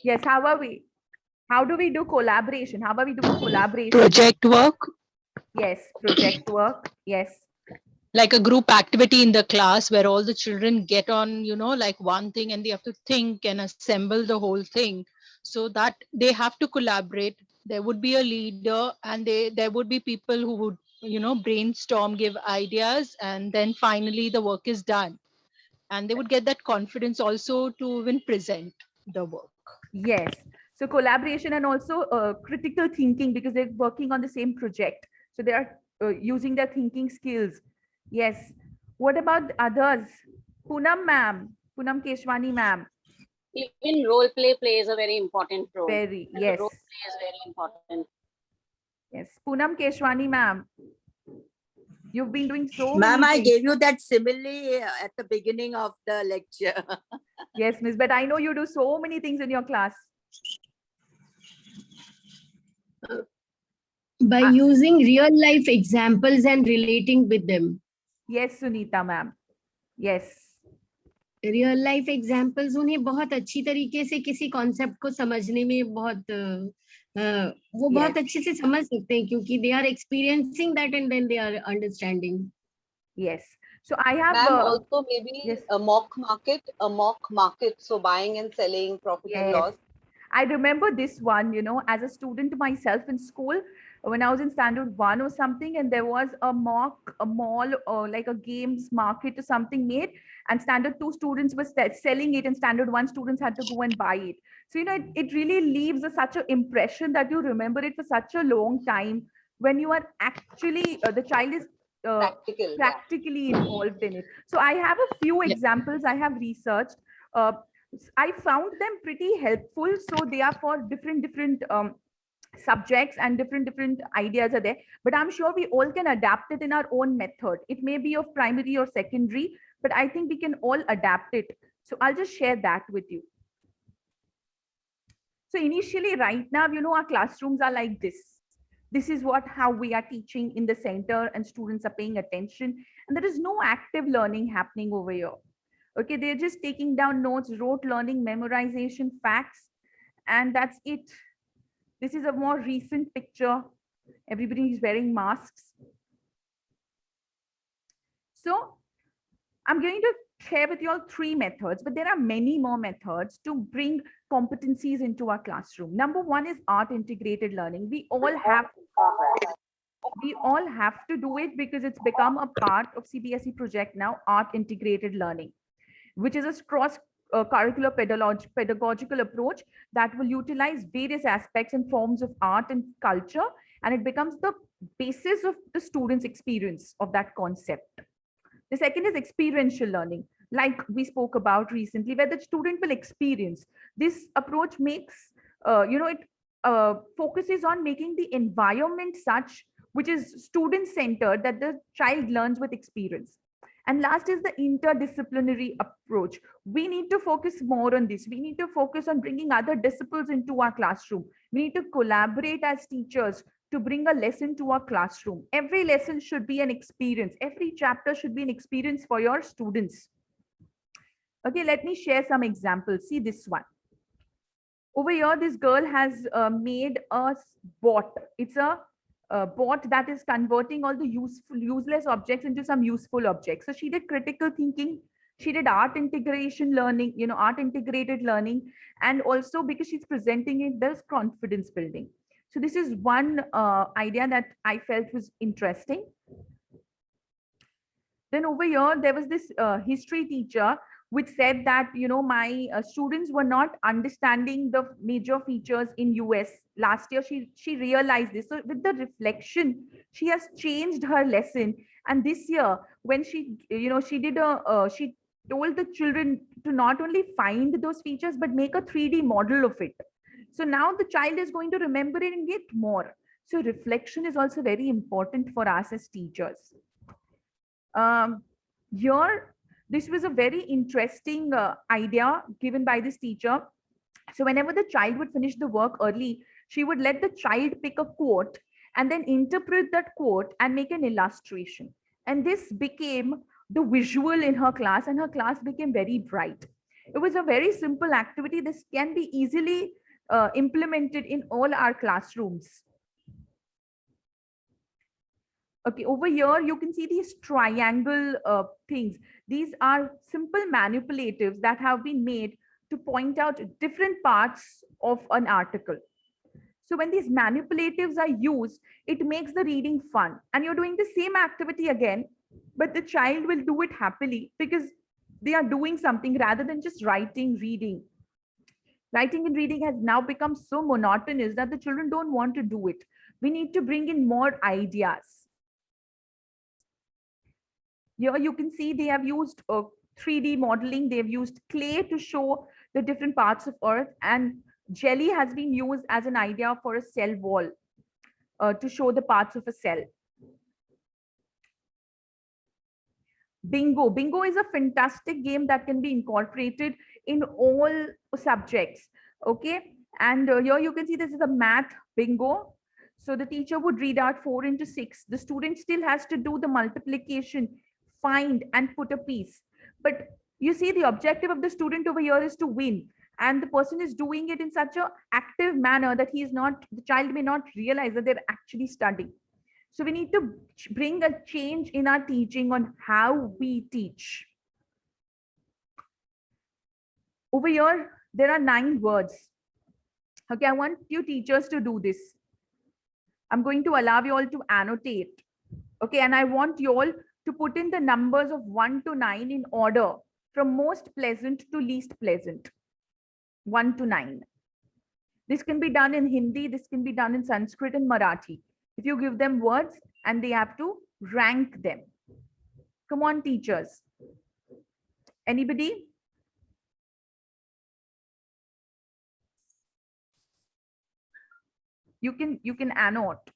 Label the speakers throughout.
Speaker 1: Yes, how are we? How do we do collaboration? How are we doing collaboration?
Speaker 2: Project work,
Speaker 1: Yes, project work. Yes.
Speaker 2: like a group activity in the class where all the children get on, like one thing and they have to think and assemble the whole thing. So that they have to collaborate. There would be a leader and there would be people who would, brainstorm, give ideas, and then finally the work is done. And they would get that confidence also to even present the work.
Speaker 1: Yes. So collaboration and also critical thinking because they're working on the same project. So they are using their thinking skills. Yes. What about others? Poonam ma'am, Poonam Keshwani ma'am.
Speaker 3: Even role play plays a very important role.
Speaker 1: Very,
Speaker 3: And the
Speaker 1: yes.
Speaker 3: role play is very important.
Speaker 1: Yes. Poonam Keshwani ma'am. You've been doing so
Speaker 4: Ma'am,
Speaker 1: many
Speaker 4: I
Speaker 1: things.
Speaker 4: gave you that simile at the beginning of the lecture.
Speaker 1: Yes, miss, but I know you do so many things in your class.
Speaker 5: By using real life examples and relating with them.
Speaker 1: Yes, Sunita ma'am. Yes.
Speaker 5: Real life examples उन्हें बहुत अच्छी तरीके से किसी concept को समझने में वो बहुत अच्छे से समझ सकते हैं क्योंकि they are experiencing that and then they are understanding.
Speaker 1: Yes. So I have
Speaker 6: also maybe
Speaker 1: yes.
Speaker 6: a mock market. So buying and selling, profit and loss.
Speaker 1: I remember this one, as a student myself in school, when I was in standard 1 or something, and there was a mall or like a games market or something made, and standard 2 students were selling it, and standard 1 students had to go and buy it. So, it really leaves such an impression that you remember it for such a long time when you are actually, the child is practically involved in it. So I have a few examples I have researched. I found them pretty helpful. So they are for different subjects and different ideas are there. But I'm sure we all can adapt it in our own method. It may be of primary or secondary, but I think we can all adapt it. So I'll just share that with you. So initially, right now, our classrooms are like this. This is how we are teaching in the center, and students are paying attention. And there is no active learning happening over here. Okay, they're just taking down notes, rote learning, memorization, facts, and that's it. This is a more recent picture. Everybody is wearing masks. So I'm going to share with you all 3 methods, but there are many more methods to bring competencies into our classroom. Number 1 is art integrated learning. We all have to do it because it's become a part of CBSE project now, art integrated learning, which is a cross curricular pedagogical approach that will utilize various aspects and forms of art and culture, and it becomes the basis of the student's experience of that concept. The second is experiential learning, like we spoke about recently, where the student will experience. This approach makes, it focuses on making the environment such which is student-centered that the child learns with experience. And last is the interdisciplinary approach. We need to focus more on this. We need to focus on bringing other disciplines into our classroom. We need to collaborate as teachers to bring a lesson to our classroom. Every lesson should be an experience. Every chapter should be an experience for your students. Okay, let me share some examples. See this one. Over here, this girl has made a bot. It's a bot that is converting all the useless objects into some useful objects. So she did critical thinking. She did art integration learning, art integrated learning. And also because she's presenting it, there's confidence building. So this is one idea that I felt was interesting. Then over here, there was this history teacher which said that, my students were not understanding the major features in US. Last year, she realized this. So with the reflection, she has changed her lesson. And this year, when she told the children to not only find those features, but make a 3D model of it. So now the child is going to remember it and get more. So reflection is also very important for us as teachers. Here, this was a very interesting idea given by this teacher. So whenever the child would finish the work early, she would let the child pick a quote and then interpret that quote and make an illustration. And this became the visual in her class, and her class became very bright. It was a very simple activity. This can be easily implemented in all our classrooms. Okay, over here you can see these triangle things. These are simple manipulatives that have been made to point out different parts of an article. So when these manipulatives are used, it makes the reading fun. And you're doing the same activity again, but the child will do it happily because they are doing something rather than just writing, reading. Writing and reading has now become so monotonous that the children don't want to do it. We need to bring in more ideas. Here you can see they have used 3D modeling. They've used clay to show the different parts of Earth, and jelly has been used as an idea for a cell wall to show the parts of a cell. Bingo. Bingo is a fantastic game that can be incorporated in all subjects. Okay. And here you can see this is a math bingo. So the teacher would read out 4 into 6. The student still has to do the multiplication, find and put a piece. But you see the objective of the student over here is to win. And the person is doing it in such an active manner that the child may not realize that they're actually studying. So we need to bring a change in our teaching on how we teach. Over here, there are 9 words. Okay, I want you teachers to do this. I'm going to allow you all to annotate. Okay, and I want you all to put in the numbers of 1 to 9 in order from most pleasant to least pleasant. 1 to 9. This can be done in Hindi, this can be done in Sanskrit and Marathi. If you give them words and they have to rank them. Come on, teachers. Anybody? You can annotate.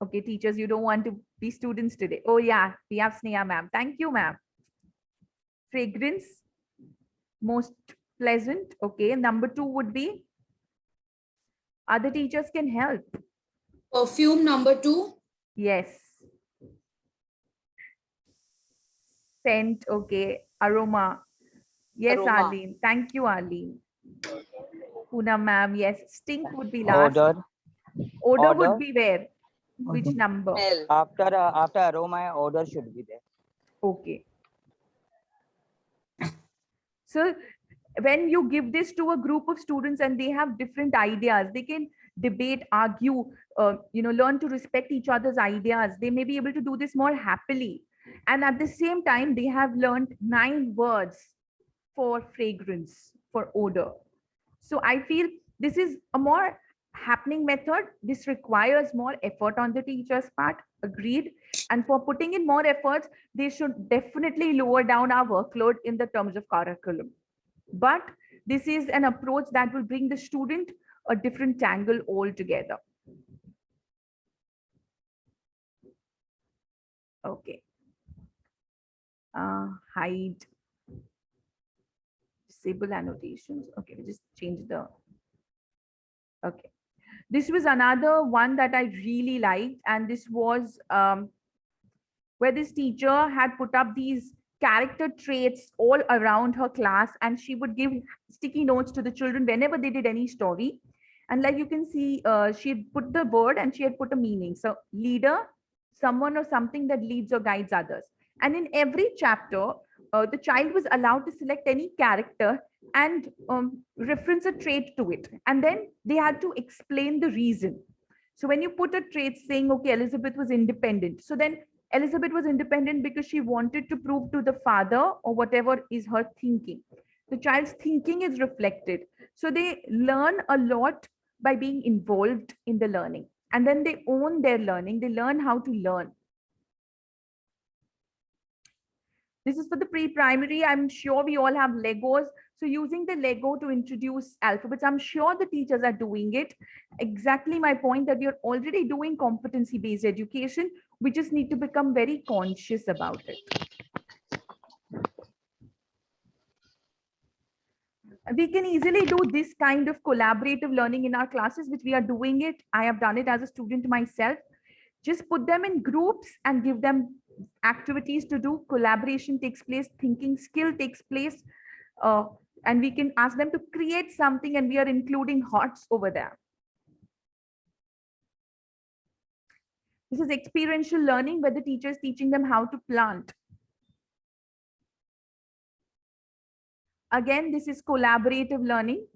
Speaker 1: Okay, teachers, you don't want to be students today. Oh yeah, we have Sneha ma'am. Thank you, ma'am. Fragrance, most pleasant. Okay, number 2 would be, other teachers can help.
Speaker 7: Perfume, number 2.
Speaker 1: Yes. Scent, okay. Aroma. Yes,
Speaker 6: Aroma.
Speaker 1: Arlene. Thank you, Arlene. Poonam ma'am, yes. Stink would be last.
Speaker 8: Odor.
Speaker 1: Odor would
Speaker 8: Order.
Speaker 1: be where? Which number?
Speaker 6: Smell.
Speaker 8: After aroma, odor should be there.
Speaker 1: Okay. So when you give this to a group of students and they have different ideas, they can debate, argue, learn to respect each other's ideas. They may be able to do this more happily. And at the same time, they have learned 9 words for fragrance, for odor. So I feel this is a more happening method. This requires more effort on the teacher's part. Agreed. And for putting in more efforts, they should definitely lower down our workload in the terms of curriculum. But this is an approach that will bring the student a different angle altogether. Okay. Hide. Disable annotations. Okay, we just change the. Okay. This was another one that I really liked, and this was where this teacher had put up these character traits all around her class, and she would give sticky notes to the children whenever they did any story. And like you can see, she had put the word and she had put a meaning. So leader, someone or something that leads or guides others. And in every chapter, the child was allowed to select any character and reference a trait to it. And then they had to explain the reason. So when you put a trait saying, okay, Elizabeth was independent. So then Elizabeth was independent because she wanted to prove to the father or whatever is her thinking. The child's thinking is reflected. So they learn a lot by being involved in the learning. And then they own their learning. They learn how to learn. This is for the pre-primary. I'm sure we all have Legos. So using the Lego to introduce alphabets, I'm sure the teachers are doing it. Exactly my point that you're already doing competency-based education. We just need to become very conscious about it. We can easily do this kind of collaborative learning in our classes, which we are doing it. I have done it as a student myself. Just put them in groups and give them activities to do. Collaboration takes place, thinking skill takes place, and we can ask them to create something, and we are including HOTS over there. This is experiential learning where the teacher is teaching them how to plant. Again, this is collaborative learning.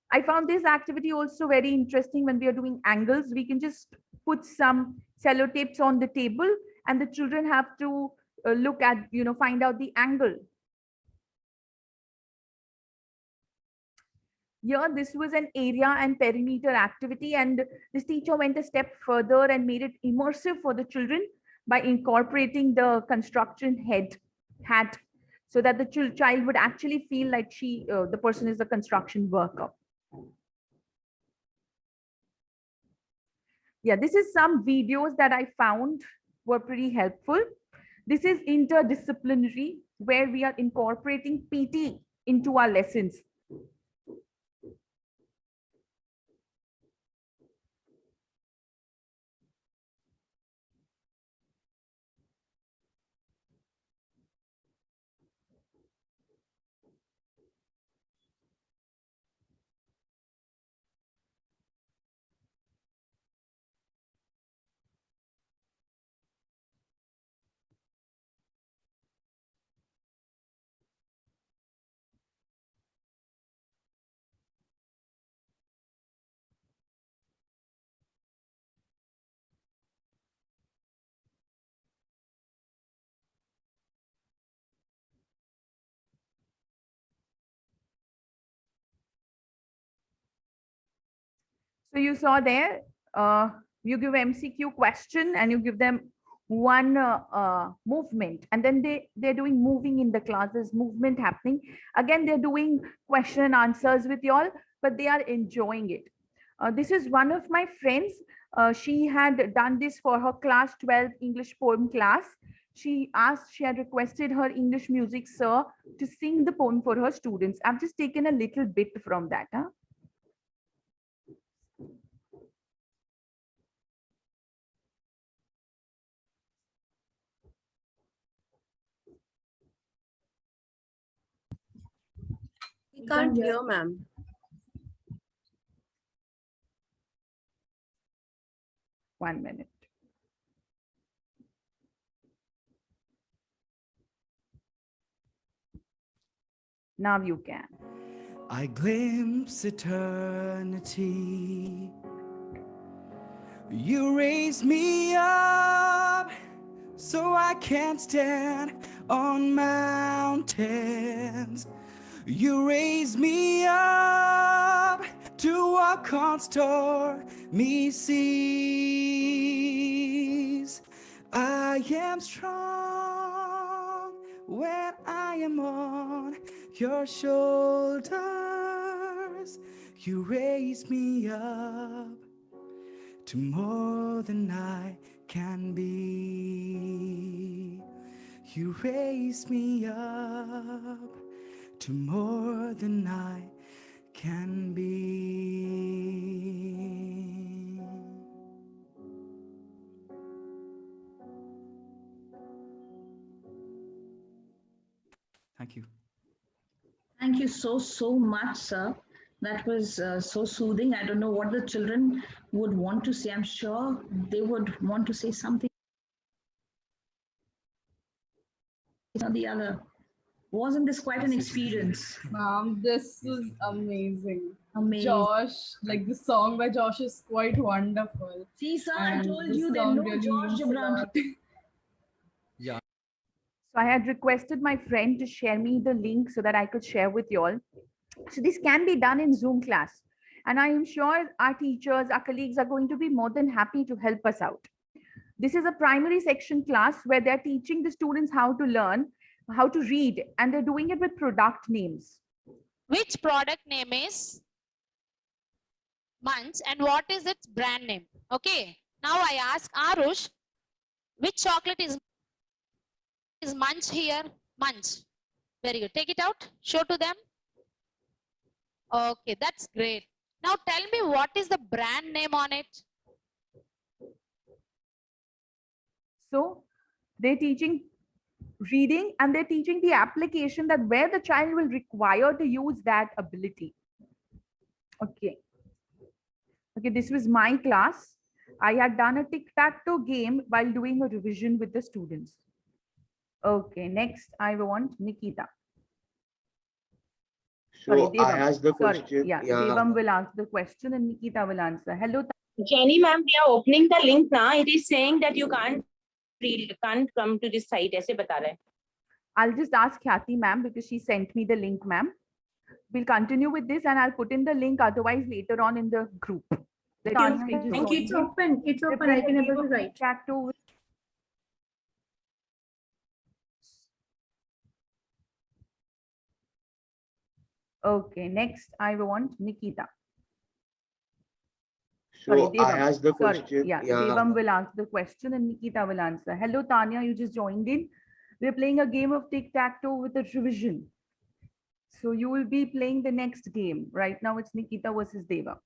Speaker 1: I found this activity also very interesting. When we are doing angles, we can just put some sellotapes on the table and the children have to look at, find out the angle. Here, this was an area and perimeter activity, and this teacher went a step further and made it immersive for the children by incorporating the construction hat, so that the child would actually feel like the person is a construction worker. Yeah, this is some videos that I found were pretty helpful. This is interdisciplinary, where we are incorporating PT into our lessons. So you saw there, you give MCQ question and you give them one movement, and then they're doing moving in the class. There's movement happening. Again, they're doing question and answers with you all, but they are enjoying it. This is one of my friends. She had done this for her class 12 English poem class. She had requested her English music sir to sing the poem for her students. I've just taken a little bit from that.
Speaker 4: We can't hear, ma'am.
Speaker 1: One minute. Now you can.
Speaker 9: I glimpse eternity. You raise me up so I can stand on mountains. You raise me up to walk on stormy seas. I am strong when I am on your shoulders. You raise me up to more than I can be. You raise me up to more than I can be. Thank you.
Speaker 7: Thank you so much, sir. That was so soothing. I don't know what the children would want to say. I'm sure they would want to say something or the other. Wasn't this quite an experience?
Speaker 10: Ma'am, this was amazing.
Speaker 7: Amazing.
Speaker 10: Josh, like the song by Josh is quite wonderful.
Speaker 7: See, sir, I
Speaker 10: And
Speaker 7: told
Speaker 10: this
Speaker 7: you they
Speaker 10: song
Speaker 7: know
Speaker 10: really
Speaker 7: George
Speaker 10: means a
Speaker 7: Gibran.
Speaker 10: lot.
Speaker 9: Yeah.
Speaker 1: So I had requested my friend to share me the link so that I could share with you all. So this can be done in Zoom class. And I am sure our teachers, our colleagues are going to be more than happy to help us out. This is a primary section class where they're teaching the students how to learn, how to read, and they're doing it with product names.
Speaker 11: Which product name is Munch and what is its brand name? Okay. Now I ask Arush, which chocolate is Munch here? Munch. Very good. Take it out. Show to them. Okay, that's great. Now tell me what is the brand name on it?
Speaker 1: So they're teaching reading and they're teaching the application that where the child will require to use that ability. Okay. Okay, this was my class. I had done a tic-tac-toe game while doing a revision with the students. Okay, next I want Nikita. Sorry,
Speaker 12: So I asked the
Speaker 1: Sorry,
Speaker 12: question.
Speaker 1: yeah, Devam will answer the question and Nikita will answer. Hello.
Speaker 13: Jenny ma'am, we are opening the link now. It is saying that you can't come to this site. ऐसे बता रहा है.
Speaker 1: I'll just ask Khyati ma'am because she sent me the link, ma'am. We'll continue with this and I'll put in the link otherwise later on in the group.
Speaker 10: Thank you. It's open. It's open. I can able to write.
Speaker 1: Okay, next I want Nikita.
Speaker 12: So I asked the question.
Speaker 1: Yeah, Devam will answer the question and Nikita will answer. Hello, Tanya, you just joined in. We're playing a game of tic-tac-toe with a revision. So you will be playing the next game. Right now it's Nikita versus Deva.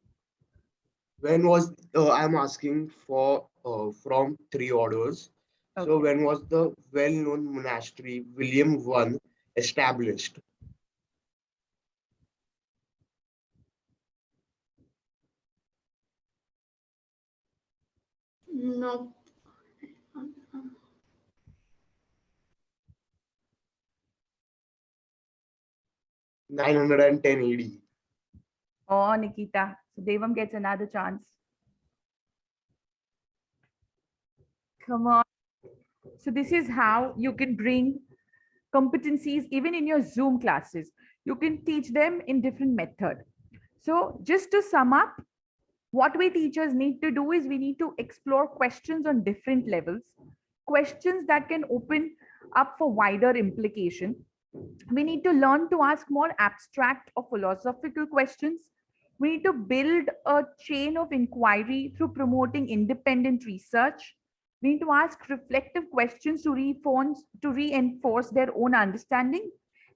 Speaker 12: When was I'm asking for from 3 orders.
Speaker 1: Okay.
Speaker 12: So when was the well-known monastery William I established?
Speaker 10: No.
Speaker 12: 910 AD.
Speaker 1: Oh, Nikita. So Devam gets another chance. Come on. So this is how you can bring competencies even in your Zoom classes. You can teach them in different method. So just to sum up, what we teachers need to do is we need to explore questions on different levels, questions that can open up for wider implication. We need to learn to ask more abstract or philosophical questions. We need to build a chain of inquiry through promoting independent research. We need to ask reflective questions to reinforce their own understanding.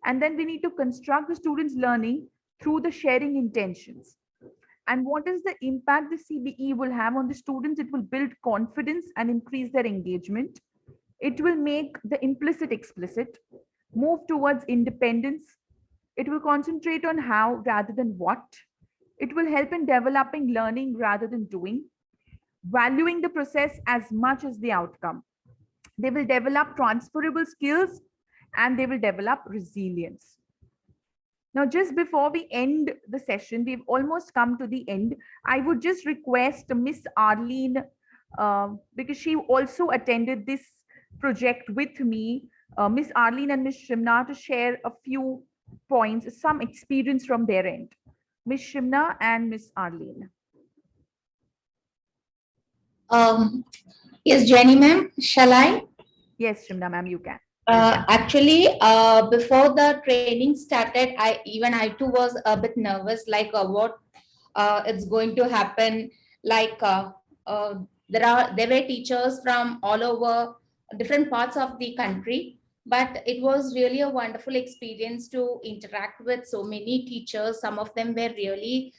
Speaker 1: And then we need to construct the students' learning through the sharing intentions. And what is the impact the CBE will have on the students? It will build confidence and increase their engagement. It will make the implicit explicit, move towards independence. It will concentrate on how rather than what. It will help in developing learning rather than doing, valuing the process as much as the outcome. They will develop transferable skills and they will develop resilience. Now, just before we end the session, we've almost come to the end. I would just request Miss Arlene, because she also attended this project with me, Miss Arlene and Miss Shimna, to share a few points, some experience from their end. Miss Shimna and Miss Arlene.
Speaker 14: Yes, Jenny ma'am, shall I?
Speaker 1: Yes, Shimna ma'am, you can.
Speaker 14: Actually, before the training started, I too was a bit nervous, like what it's going to happen. Like there were teachers from all over different parts of the country, but it was really a wonderful experience to interact with so many teachers. Some of them were really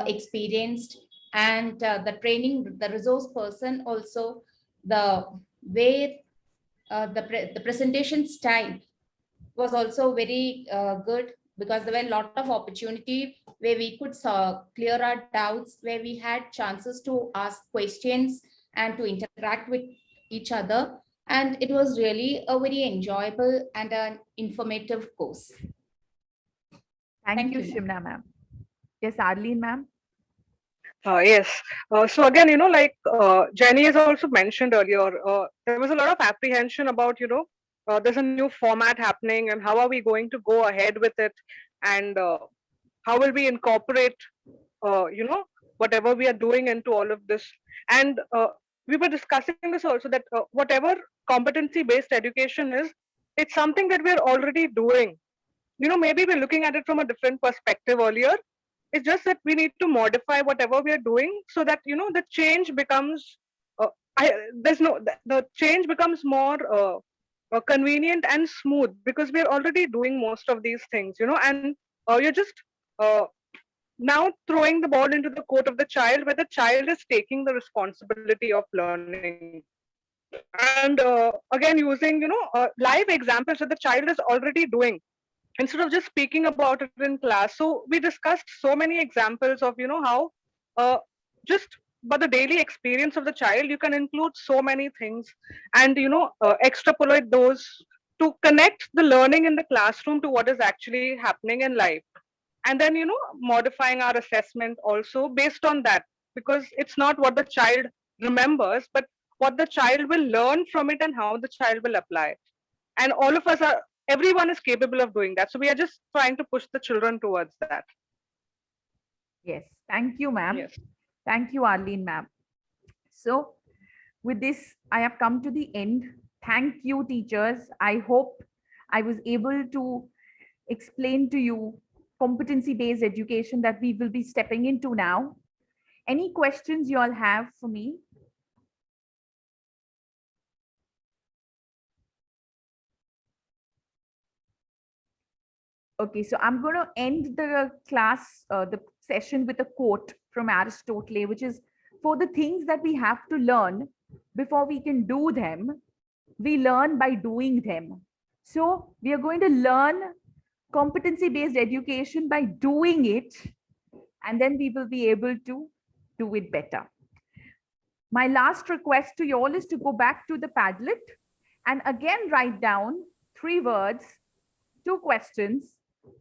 Speaker 14: experienced, and the training, the resource person also, the way the presentation style was also very good, because there were a lot of opportunity where we could clear our doubts, where we had chances to ask questions and to interact with each other. And it was really a very enjoyable and an informative course.
Speaker 1: Thank you, Shimna ma'am. Yes, Arlene ma'am.
Speaker 15: Yes. So again, like Jenny has also mentioned earlier, there was a lot of apprehension about, there's a new format happening and how are we going to go ahead with it, and how will we incorporate, whatever we are doing into all of this. And we were discussing this also, that whatever competency-based education is, it's something that we're already doing. Maybe we're looking at it from a different perspective earlier. It's just that we need to modify whatever we are doing so that, the change becomes, the change becomes more convenient and smooth, because we're already doing most of these things, and you're just now throwing the ball into the court of the child, where the child is taking the responsibility of learning. And again, using, live examples that the child is already doing instead of just speaking about it in class. So we discussed so many examples of, how just by the daily experience of the child, you can include so many things and, extrapolate those to connect the learning in the classroom to what is actually happening in life. And then, modifying our assessment also based on that, because it's not what the child remembers, but what the child will learn from it and how the child will apply it. And all of us are, everyone is capable of doing that. So we are just trying to push the children towards that.
Speaker 1: Yes, thank you, ma'am.
Speaker 15: Yes.
Speaker 1: Thank you, Arlene, ma'am. So with this, I have come to the end. Thank you, teachers. I hope I was able to explain to you competency-based education that we will be stepping into now. Any questions you all have for me? Okay, so I'm going to end the class, the session with a quote from Aristotle, which is, for the things that we have to learn before we can do them, we learn by doing them. So we are going to learn competency-based education by doing it, and then we will be able to do it better. My last request to you all is to go back to the Padlet and again write down 3 words, 2 questions,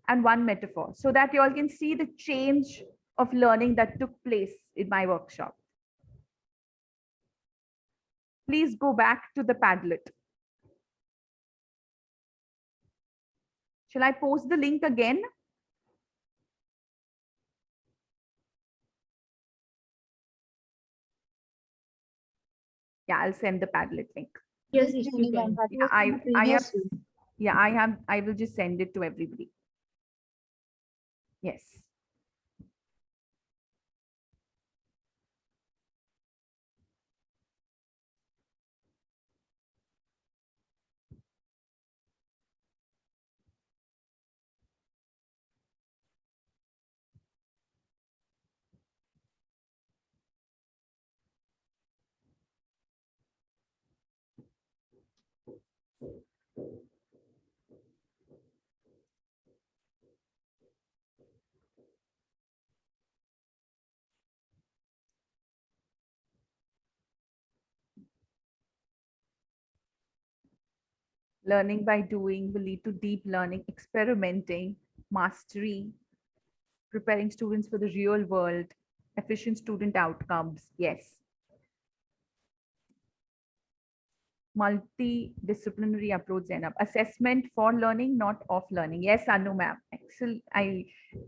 Speaker 1: and 1 metaphor, so that you all can see the change of learning that took place in my workshop. Please go back to the Padlet. Shall I post the link again? Yeah, I'll send the Padlet link.
Speaker 5: Yes, if you can.
Speaker 1: I will just send it to everybody. Yes. Learning by doing will lead to deep learning, experimenting, mastery, preparing students for the real world, efficient student outcomes. Yes. Multidisciplinary approach, Zainab. Assessment for learning, not of learning. Yes, Anu ma'am. Excellent.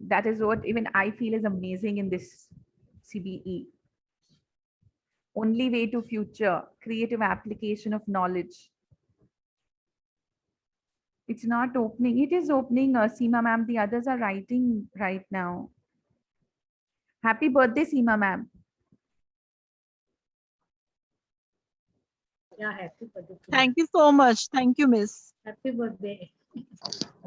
Speaker 1: That is what even I feel is amazing in this CBE. Only way to future, creative application of knowledge. It's not opening. It is opening, Seema ma'am. The others are writing right now. Happy birthday, Seema ma'am.
Speaker 5: Yeah, happy birthday.
Speaker 16: Thank you so much. Thank you, miss.
Speaker 5: Happy birthday.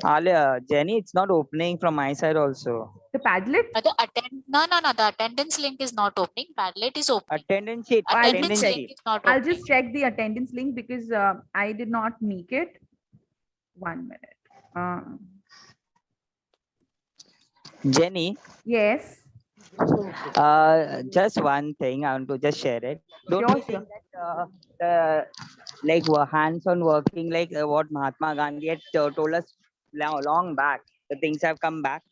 Speaker 8: Alia, Jenny, it's not opening from my side also.
Speaker 1: The Padlet?
Speaker 11: No, the attendance link is not opening. Padlet is opening.
Speaker 8: Attendance sheet.
Speaker 11: Attendance link is not
Speaker 1: I'll
Speaker 11: opening.
Speaker 1: just check the attendance link because I did not make it. 1 minute.
Speaker 8: Jenny.
Speaker 1: Yes.
Speaker 8: Just one thing, I want to just share it. Don't you think that like hands-on working, like what Mahatma Gandhi had told us long back, the things have come back.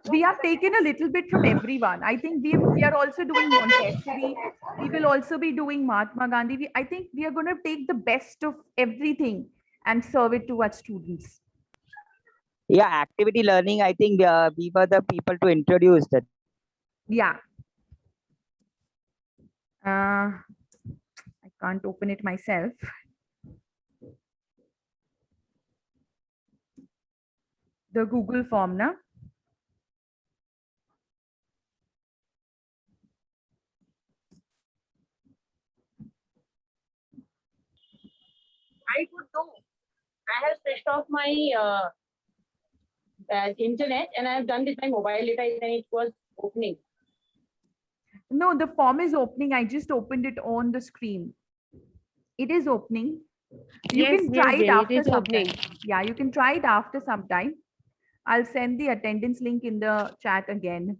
Speaker 1: We have taken a little bit from everyone. I think we are also doing Montessori. We will also be doing Mahatma Gandhi. I think we are going to take the best of everything and serve it to our students.
Speaker 8: Yeah, activity learning, I think we were the people to introduce that.
Speaker 1: Yeah. I can't open it myself. The Google form, na?
Speaker 13: I could do. I have switched off my internet and I have done with my mobile device and it was opening.
Speaker 1: No, the form is opening. I just opened it on the screen. It is opening. You
Speaker 17: Yes,
Speaker 1: can
Speaker 17: yes,
Speaker 1: try it
Speaker 17: Jenny,
Speaker 1: after
Speaker 17: it is
Speaker 1: some
Speaker 17: opening.
Speaker 1: time. Yeah, you can try it after some time. I'll send the attendance link in the chat again.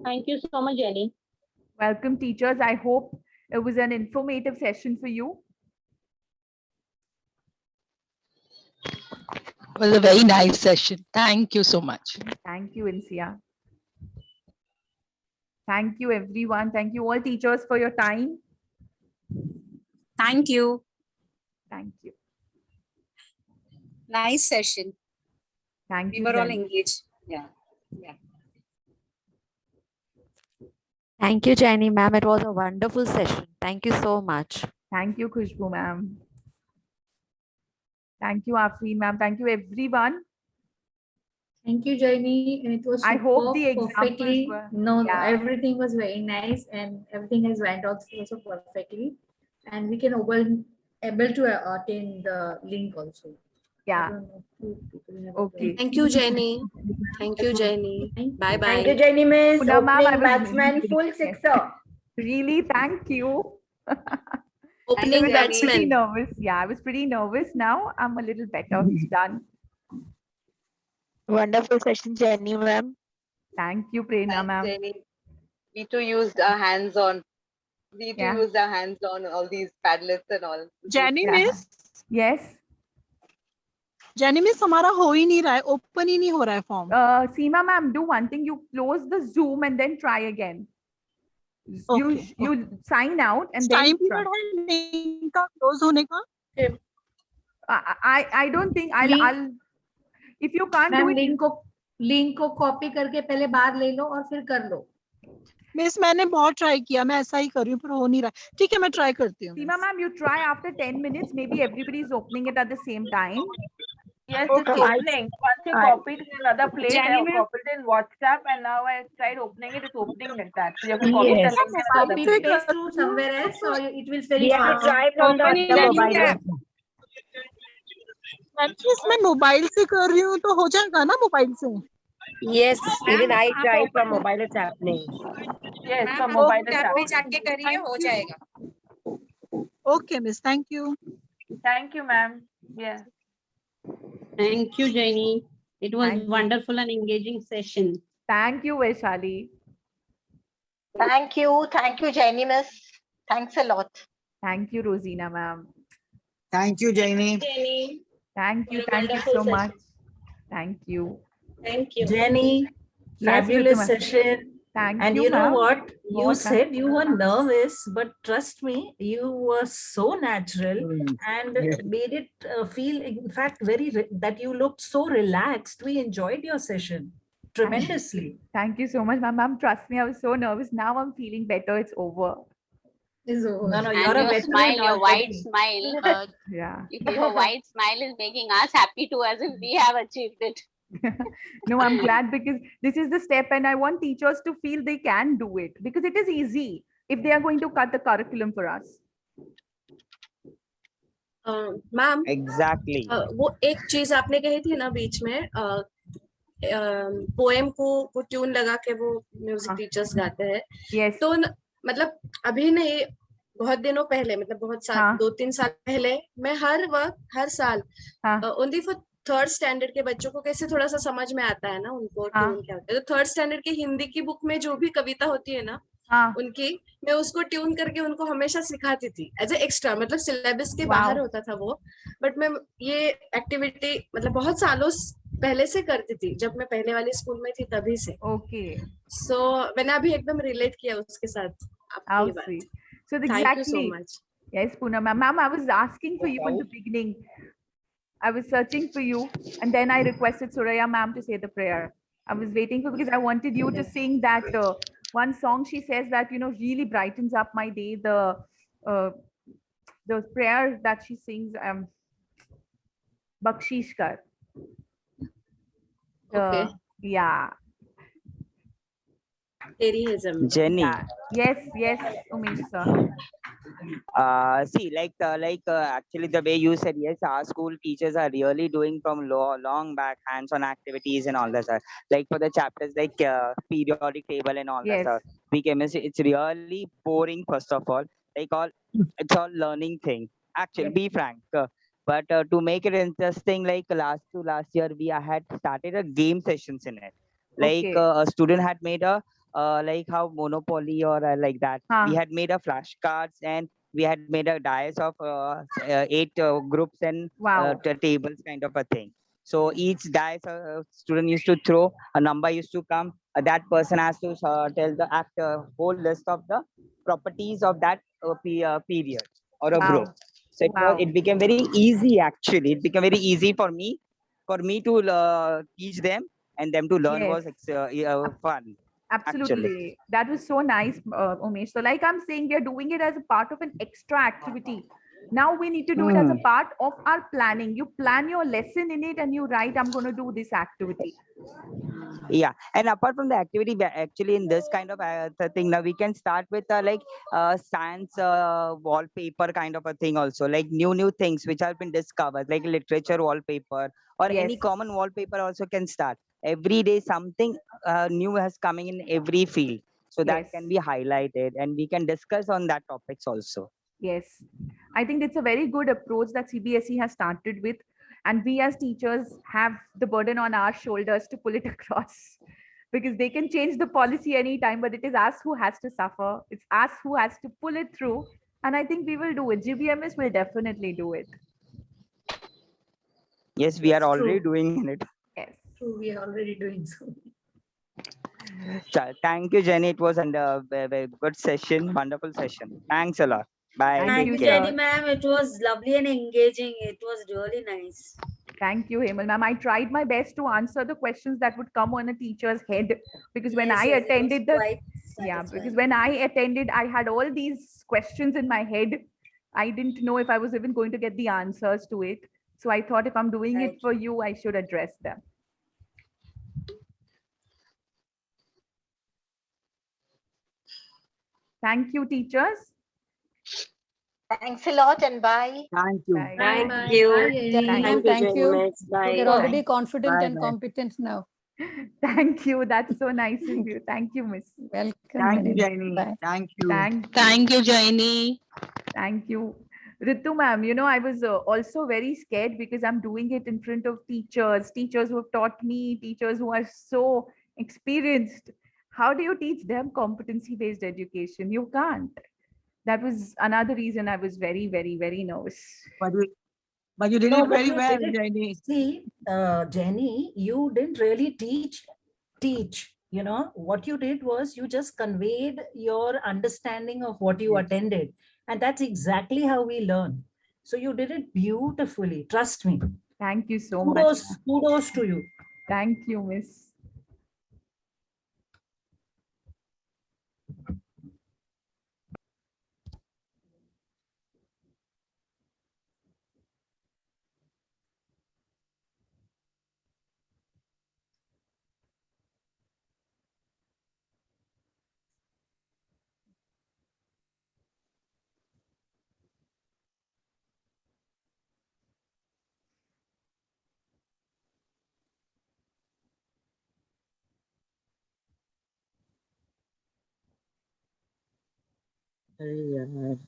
Speaker 13: Thank you so much, Jenny.
Speaker 1: Welcome, teachers. I hope it was an informative session for you.
Speaker 2: It was a very nice session. Thank you so much.
Speaker 1: Thank you, Insia. Thank you, everyone. Thank you all teachers for your time.
Speaker 18: Thank you.
Speaker 1: Thank you.
Speaker 18: Nice session.
Speaker 1: Thank
Speaker 18: We
Speaker 1: you.
Speaker 18: were all
Speaker 1: Zen.
Speaker 18: engaged. Yeah. Yeah.
Speaker 19: Thank you, Jenny ma'am. It was a wonderful session. Thank you so much.
Speaker 1: Thank you, Khushbu ma'am. Thank you, Afreen ma'am. Thank you, everyone.
Speaker 20: Thank you, Jenny. And it was
Speaker 1: I hope the
Speaker 20: superb,
Speaker 1: examples
Speaker 20: perfectly.
Speaker 1: were.
Speaker 20: No,
Speaker 1: Yeah.
Speaker 20: everything was very nice and everything has went out so perfectly. And we can able to attain the link also.
Speaker 1: Yeah.
Speaker 20: I don't know if people have
Speaker 1: Okay.
Speaker 21: Thank you, Jenny. Thank you, Jenny. Bye bye.
Speaker 4: Thank you, Jenny Miss.
Speaker 1: Puna ma'am, I
Speaker 4: Opening
Speaker 1: was
Speaker 4: batsman,
Speaker 1: really-
Speaker 4: full sixer.
Speaker 1: Really, thank you.
Speaker 21: Opening
Speaker 1: I was pretty
Speaker 21: batsman.
Speaker 1: nervous. Yeah, I was pretty nervous. Now I'm a little better. It's done.
Speaker 17: Wonderful session, Jenny ma'am.
Speaker 1: Thank you, Prerna ma'am.
Speaker 6: Jenny. We too used our hands on. We too
Speaker 1: Yeah.
Speaker 6: used our hands on all these padlets and all.
Speaker 16: Jenny
Speaker 1: Yeah.
Speaker 16: miss,
Speaker 1: Yes.
Speaker 16: Jenny miss हमारा हो ही नहीं रहा है, open ही नहीं हो रहा है form.
Speaker 1: Seema ma'am, do one thing. You close the Zoom and then try again. You sign out and then
Speaker 16: Time
Speaker 1: try.
Speaker 16: period है link का close होने का.
Speaker 1: I don't think I'll if you can't do
Speaker 20: ma'am
Speaker 1: it.
Speaker 20: Link को copy करके पहले बाहर ले लो और फिर कर लो.
Speaker 16: मिस मैंने बहुत ट्राई किया, मैं ऐसा ही कर रही हूँ पर हो नहीं रहा. ठीक है मैं ट्राई करती हूँ.
Speaker 1: Seema ma'am, you try after 10 minutes. Maybe everybody is opening it at the same time.
Speaker 22: Yes, it's opening. Once you copied it in another place, I copied it in WhatsApp, and now I tried opening it. It's opening like that. So you have to copy the
Speaker 20: Yes.
Speaker 22: link in another
Speaker 20: Copy
Speaker 22: place.
Speaker 20: paste to somewhere else or it will very
Speaker 4: We have to
Speaker 20: fast.
Speaker 4: try from the mobile app.
Speaker 16: मैं mobile से कर रही हूँ तो हो जाएगा ना mobile से.
Speaker 4: Yes, even I tried from mobile. It's happening.
Speaker 22: Yes,
Speaker 17: ma'am,
Speaker 22: from
Speaker 17: आप
Speaker 22: mobile
Speaker 17: टैब पे
Speaker 22: app.
Speaker 17: जाके करिए, हो जाएगा.
Speaker 16: Okay, miss. Thank you.
Speaker 22: Thank you, ma'am. Yeah.
Speaker 23: Thank you, Jenny. It was
Speaker 1: Thank you.
Speaker 23: wonderful and engaging session.
Speaker 1: Thank you, Vaishali.
Speaker 24: Thank you, Jenny Miss. Thanks a lot.
Speaker 1: Thank you, Rosina ma'am.
Speaker 25: Thank you, Jenny.
Speaker 13: Jenny.
Speaker 1: Thank you.
Speaker 13: What a
Speaker 1: Thank you
Speaker 13: wonderful
Speaker 1: so
Speaker 13: session.
Speaker 1: much. Thank you.
Speaker 13: Thank you.
Speaker 26: Jenny,
Speaker 1: Yes,
Speaker 26: fabulous
Speaker 1: Ritu ma'am.
Speaker 26: session.
Speaker 1: Thank
Speaker 26: And
Speaker 1: you,
Speaker 26: you know
Speaker 1: ma'am.
Speaker 26: what? You
Speaker 1: What, ma'am?
Speaker 26: said you were nervous, but trust me, you were so natural and
Speaker 25: Yes.
Speaker 26: made it feel, in fact, that you looked so relaxed. We enjoyed your session tremendously.
Speaker 1: Thank you so much, ma'am. Ma'am, trust me, I was so nervous. Now I'm feeling better. It's over.
Speaker 20: Is over.
Speaker 26: No,
Speaker 3: And
Speaker 26: you're a
Speaker 3: your
Speaker 26: veteran
Speaker 3: smile, your wide
Speaker 26: already.
Speaker 3: smile,
Speaker 1: Yeah.
Speaker 3: your wide smile is making us happy too, as if we have achieved it.
Speaker 1: No, I'm glad because this is the step and I want teachers to feel they can do it because it is easy if they are going to cut the curriculum for us.
Speaker 8: Ma'am exactly.
Speaker 21: वो एक चीज आपने कही थी ना बीच में poem को वो ट्यून लगा के वो म्यूजिक टीचर्स गाते हैं.
Speaker 1: Yes.
Speaker 21: तो मतलब अभी नहीं, बहुत दिनों पहले, मतलब बहुत साल 2-3 साल पहले मैं हर साल ओनली फॉर थर्ड स्टैंडर्ड के बच्चों को कैसे थोड़ा सा समझ में आता है ना उनको ट्यून क्या होता है, तो थर्ड स्टैंडर्ड की हिंदी की बुक में जो भी कविता होती है ना उनकी, मैं उसको ट्यून करके उनको हमेशा सिखाती थी एज ए एक्स्ट्रा, मतलब सिलेबस के बाहर होता था वो, बट मैं ये एक्टिविटी मतलब बहुत सालों पहले से करती थी, जब मैं पहले वाले स्कूल में थी तभी से.
Speaker 1: ओके.
Speaker 21: सो मैंने अभी एकदम रिलेट किया उसके साथ आपकी ये बात.
Speaker 1: So
Speaker 21: Thank you so
Speaker 1: exactly.
Speaker 21: much.
Speaker 1: Yes, Poonam ma'am. Ma'am, I was asking for you in the beginning. I was searching for you, and then I requested Suraya ma'am to say the prayer. I was waiting for because I wanted you to sing that one song. She says that really brightens up my day. The prayer that she sings, Bakshish Kar.
Speaker 21: Okay.
Speaker 1: Yeah.
Speaker 8: Jenny.
Speaker 1: Yes, Umesh sir.
Speaker 8: See, actually the way you said, yes, our school teachers are really doing from long back hands-on activities and all that stuff. Like for the chapters like periodic table and all that
Speaker 1: Yes.
Speaker 8: stuff. chemistry, it's really boring. First of all, it's all learning thing. Actually,
Speaker 1: Yes.
Speaker 8: be frank. But to make it interesting, like last year, we had started a game sessions in it.
Speaker 1: Okay.
Speaker 8: A student had made a like how Monopoly or like that. We had made a flashcards, and we had made a dice of 8 groups and
Speaker 1: Wow.
Speaker 8: tables kind of a thing. So each dice student used to throw, a number used to come. That person has to tell the whole list of the properties of that period or a group.
Speaker 1: Wow.
Speaker 8: So
Speaker 1: Wow.
Speaker 8: it became very easy actually. It became very easy for me to teach them, and them to learn
Speaker 1: Yes.
Speaker 8: was fun. Actually.
Speaker 1: Absolutely. That was so nice, Umesh. So like I'm saying, we are doing it as a part of an extra activity. Now we need to do it as a part of our planning. You plan your lesson in it and you write, I'm going to do this activity.
Speaker 8: Yeah, and apart from the activity, actually in this kind of thing, now we can start with science wallpaper kind of a thing also, like new things which have been discovered, like literature wallpaper or any
Speaker 1: Yes.
Speaker 8: common wallpaper also can start. Every day something new has coming in every field, so that
Speaker 1: Yes.
Speaker 8: can be highlighted, and we can discuss on that topics also.
Speaker 1: Yes. I think it's a very good approach that CBSE has started with. And we as teachers have the burden on our shoulders to pull it across, because they can change the policy anytime, but it is us who has to suffer. It's us who has to pull it through. And I think we will do it. GBMS will definitely do it.
Speaker 8: Yes, we are already
Speaker 20: True.
Speaker 8: doing it.
Speaker 1: Yes.
Speaker 20: True, we are already doing so.
Speaker 8: Thank you, Jenny. It was a very good session, wonderful session. Thanks a lot. Bye.
Speaker 1: Thank
Speaker 8: Take
Speaker 1: you,
Speaker 8: care.
Speaker 1: sir.
Speaker 4: Ma'am. It was lovely and engaging. It was really nice.
Speaker 1: Thank you, Hemal ma'am. I tried my best to answer the questions that would come on a teacher's head, because when
Speaker 4: Yes,
Speaker 1: I
Speaker 4: yes, it was
Speaker 1: attended
Speaker 4: quite
Speaker 1: because
Speaker 4: satisfying.
Speaker 1: when I attended, I had all these questions in my head. I didn't know if I was even going to get the answers to it. So I thought if I'm doing it for you, I should address them. Thank you, teachers.
Speaker 24: Thanks a lot and bye.
Speaker 25: Thank you.
Speaker 1: Bye.
Speaker 13: Thank
Speaker 20: Bye.
Speaker 13: you.
Speaker 20: Bye, Jenny.
Speaker 13: Thank you, Jenny Miss. Bye.
Speaker 7: You're already confident
Speaker 25: Bye
Speaker 7: and
Speaker 25: bye.
Speaker 7: competent now.
Speaker 1: Thank you. That's so nice of you. Thank you, Miss.
Speaker 7: Welcome.
Speaker 25: Thank you,
Speaker 7: Jenny.
Speaker 25: Jaini.
Speaker 7: Bye.
Speaker 25: Thank you.
Speaker 2: Thank you, Jaini.
Speaker 1: Thank you. Ritu ma'am, I was also very scared because I'm doing it in front of teachers who have taught me, teachers who are so experienced. How do you teach them competency-based education? You can't. That was another reason I was very, very, very nervous.
Speaker 25: But you did
Speaker 26: No,
Speaker 25: it
Speaker 26: but
Speaker 25: very
Speaker 26: you
Speaker 25: well,
Speaker 26: did it.
Speaker 25: Jaini.
Speaker 26: See, Jenny, you didn't really teach. What you did was you just conveyed your understanding of what you attended. And that's exactly how we learn. So you did it beautifully. Trust me.
Speaker 1: Thank you so much.
Speaker 26: Kudos to you.
Speaker 1: Thank you, Miss.
Speaker 25: अरे यार